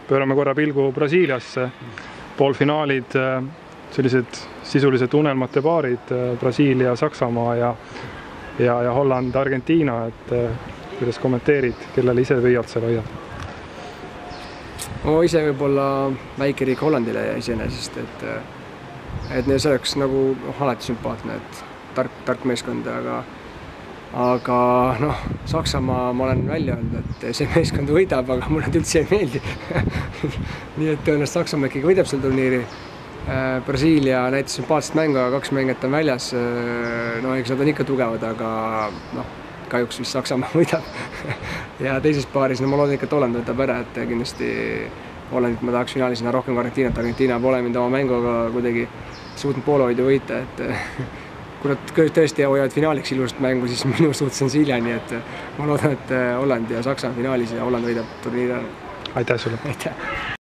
pöörame korra pilgu Brasiiliasse. Poolfinaalid, sellised sisulised unelmate paarid, Brasiilia, Saksamaa ja Holland, Argentiina, et kuidas kommenteerid, kellele ise püüad seal hoida? Ma ise võib-olla väike riik Hollandile iseenesest, et see oleks nagu alati sümpaatne, et tark meeskond, aga Saksamaa ma olen välja öelnud, et see meeskond võidab, aga mulle üldse ei meeldi. Nii et tõenäoliselt Saksamaa ikkagi võidab selle turniiri. Brasiilia näitas sümpaatset mängu, aga 2 mängijat on väljas. Eks nad on ikka tugevad, aga kahjuks vist Saksamaa võidab. Ja teises paaris, ma loodan ikka, et Holland võtab ära, et kindlasti Hollandit ma tahaks finaalis näha rohkem kui Argentiinat. Argentiina pole mind oma mänguga kuidagi suutnud poolehoidu võita, et kui nad tõesti hoiavad finaaliks ilusat mängu, siis minu suhtes on siiani, et ma loodan, et Holland ja Saksa on finaalis ja Holland võidab turniiri ära. Aitäh sulle! Aitäh!